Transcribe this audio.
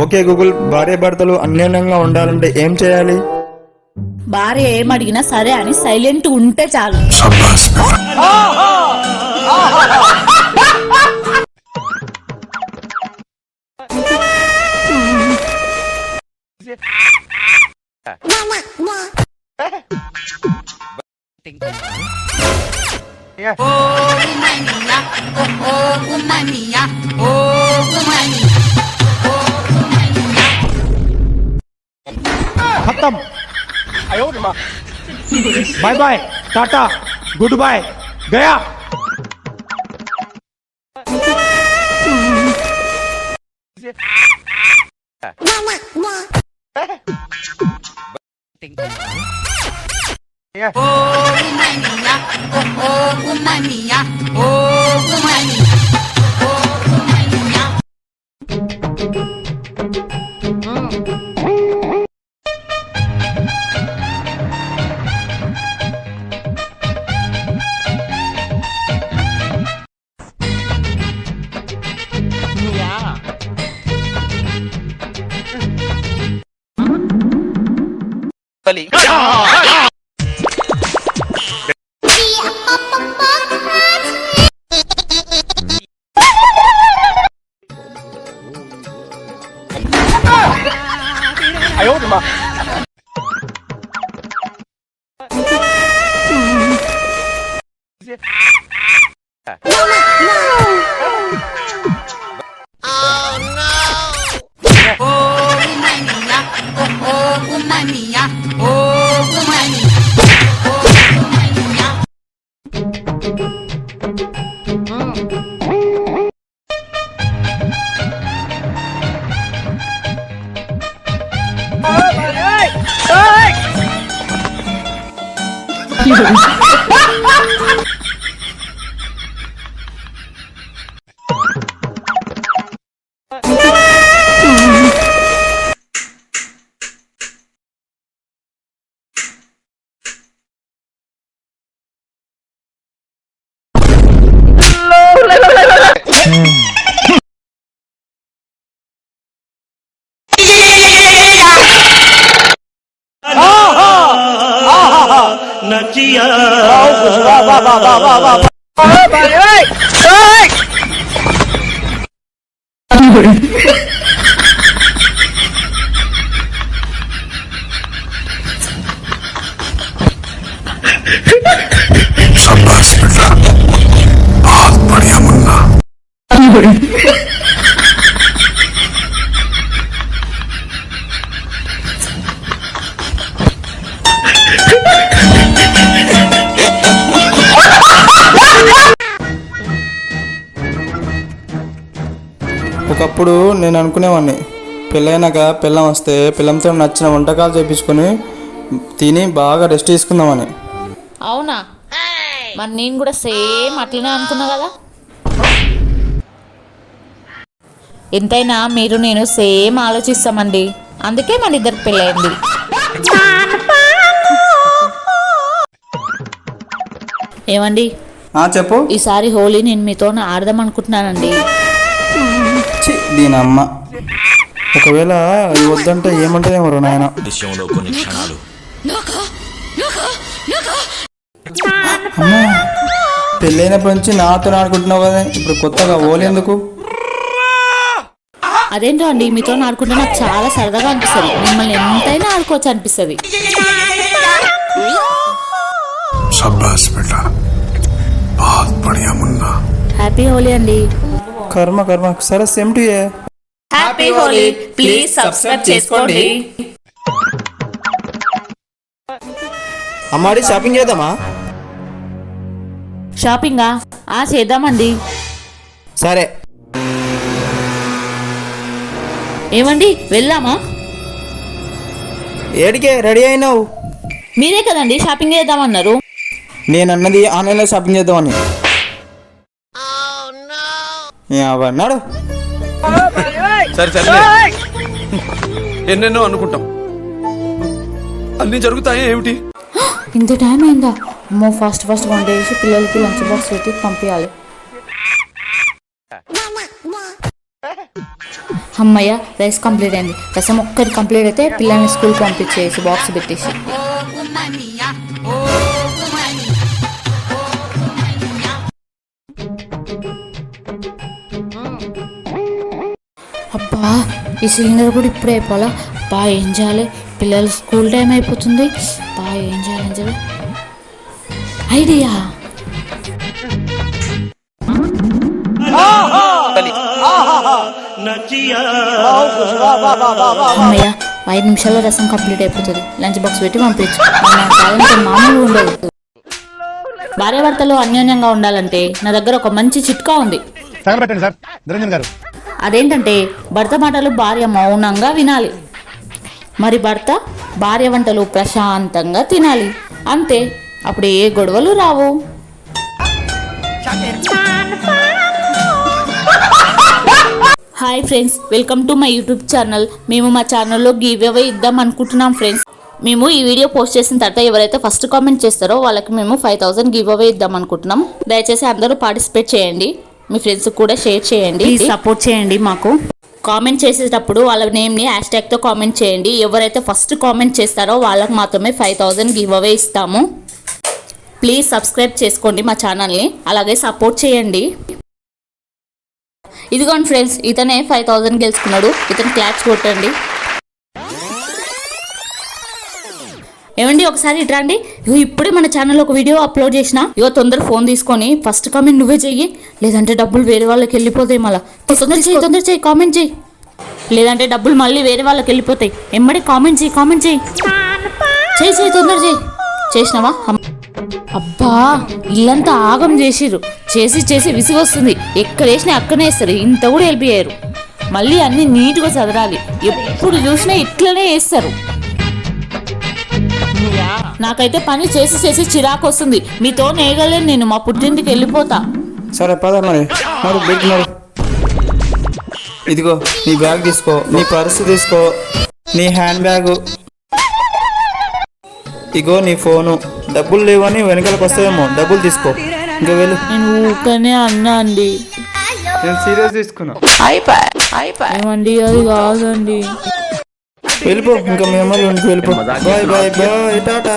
Okay Google, భార్య భర్తలు అన్యోన్యంగా ఉండాలంటే ఏం చేయాలి? భార్య ఏమడిగినా సరే అని సైలెంట్ ఉంటే చాలు. खत्म। Bye bye, tata, goodbye, गया। ఒకప్పుడు నేను అనుకునేవాడిని, పెళ్ళైనాక పిల్లం వస్తే పిల్లంతో నచ్చిన వంటకాలు చేపించుకొని తిని బాగా రెస్ట్ తీసుకుందామని. అవునా? మరి నేను కూడా సేమ్ అట్లనే అనుకున్నా కదా. ఎంతైనా మీరు నేను సేమ్ ఆలోచిస్తామండి, అందుకే మన ఇద్దరికి పెళ్ళయింది. ఏమండి, చెప్పు. ఈసారి హోలీ నేను మీతో ఆడదాం అనుకుంటున్నానండి. దీని అమ్మ, ఒకవేళ వద్దంటే ఏమంటదేమో నాయన. అమ్మా, పెళ్ళైనప్పటి నుంచి నాతో ఆడుకుంటున్నావు కదా, ఇప్పుడు కొత్తగా హోలీ ఎందుకు? అదేంటో అండి, మీతో ఆడుకుంటే నాకు చాలా సరదాగా అనిపిస్తుంది. మిమ్మల్ని ఎంతైనా ఆడుకోవచ్చు అనిపిస్తుంది. హ్యాపీ హోలీ అండి. కర్మ కర్మ. సరే, సేమ్ టు యే. హ్యాపీ హోలీ. ప్లీజ్ సబ్స్క్రైబ్ చేసుకోండి. అమ్మాడి షాపింగ్ చేద్దామా? షాపింగా? చేద్దామండి. సరే. ఏమండి, వెళ్దామా? ఏడికే రెడీ అయినావు? మీరే కదండి షాపింగ్ చేద్దామన్నారు. నేను అన్నది ఆన్లైన్లో షాపింగ్ చేద్దామని. అన్నాడు. సరే సరే, ఎన్నెన్నో అనుకుంటాం, అన్ని జరుగుతాయి ఏమిటి? ఇంత టైం అయిందా? అమ్మో, ఫాస్ట్ వంట చేసి పిల్లలకి లంచ్ బాక్స్ పెట్టి పంపించాలి. అమ్మయ్య రైస్ కంప్లీట్ అయింది. రసం ఒక్కటి కంప్లీట్ అయితే పిల్లల్ని స్కూల్కి పంపించేసి బాక్స్ పెట్టేసి. అబ్బా ఈ సిలిండర్ కూడా ఇప్పుడే అయిపోవాలా. ఏం చేయాలి, పిల్లలు స్కూల్ టైం అయిపోతుంది. ఏం చేయాలి ఐడియా. అమ్మయ్య 5 నిమిషాల్లో రసం కంప్లీట్ అయిపోతుంది. లంచ్ బాక్స్ పెట్టి పంపించు. మామూలుగా ఉండదు. భార్యాభర్తలు అన్యోన్యంగా ఉండాలంటే నా దగ్గర ఒక మంచి చిట్కా ఉంది. సార్ నిరంజన్ గారు, అదేంటంటే భర్త మాటలు భార్య మౌనంగా వినాలి, మరి భర్త భార్య వంటలు ప్రశాంతంగా తినాలి. అంతే, అప్పుడు ఏ గొడవలు రావు. Hi friends, welcome to my YouTube channel. మేము మా ఛానల్లో గివ్ అవే ఇద్దాం అనుకుంటున్నాం ఫ్రెండ్స్. మేము ఈ వీడియో పోస్ట్ చేసిన తర్వాత ఎవరైతే ఫస్ట్ కామెంట్ చేస్తారో వాళ్ళకి మేము 5000 గివ్ అవే ఇద్దాం అనుకుంటున్నాం. దయచేసి అందరూ పార్టిసిపేట్ చేయండి, మీ ఫ్రెండ్స్ కూడా షేర్ చేయండి, సపోర్ట్ చేయండి మాకు. కామెంట్ చేసేటప్పుడు వాళ్ళ నేమ్ని #తో కామెంట్ చేయండి. ఎవరైతే ఫస్ట్ కామెంట్ చేస్తారో వాళ్ళకి మాత్రమే 5000 గివ్ అవే ఇస్తాము. ప్లీజ్ సబ్స్క్రైబ్ చేసుకోండి మా ఛానల్ని, అలాగే సపోర్ట్ చేయండి. ఇదిగోండి ఫ్రెండ్స్, ఇతనే 5000 గెలుచుకున్నాడు. ఇతను క్లాప్స్ కొట్టండి. ఏమండి ఒకసారి ఇట్రండి. ఇప్పుడే మన ఛానల్లో ఒక వీడియో అప్లోడ్ చేసిన. తొందర ఫోన్ తీసుకొని ఫస్ట్ కామెంట్ నువ్వే చెయ్యి, లేదంటే డబ్బులు వేరే వాళ్ళకి వెళ్ళిపోతాయి. మళ్ళీ తొందర చేయి, కామెంట్ చేయి, లేదంటే డబ్బులు మళ్ళీ వేరే వాళ్ళకి వెళ్ళిపోతాయి. ఎమ్మడే కామెంట్ చేయి తొందర చేయి. చేసినావా? అబ్బా ఇల్లంతా ఆగం చేసిర్రు. చేసి విసిగొస్తుంది. ఎక్కడ వేసినా అక్కడనే వేస్తారు. ఇంత కూడా వెళ్ళిపోయారు. మళ్ళీ అన్ని నీట్గా చదరాలి. ఎప్పుడు చూసినా ఇట్లనే వేస్తారు. నాకైతే పని చేసి చిరాకు వస్తుంది. మీతో నేగలేను నేను. మా పుట్టింటికి వెళ్ళిపోతా. సరే పద మరి. ఇదిగో నీ బ్యాగ్ తీసుకో, నీ పర్సు తీసుకో, నీ హ్యాండ్ బ్యాగు, ఇగో నీ ఫోను. డబ్బులు లేవని వెనకాలకు వస్తాయేమో, డబ్బులు తీసుకో. ఇంకా వెళ్ళు. నేను ఊకనే అన్నా అండి. నేను సీరియస్ తీసుకున్నా. ఏమండి అది కాదండి. వెళ్ళిపో, ఇంకా మీ అమ్మాయి వెళ్ళిపో. బాయ్ టాటా.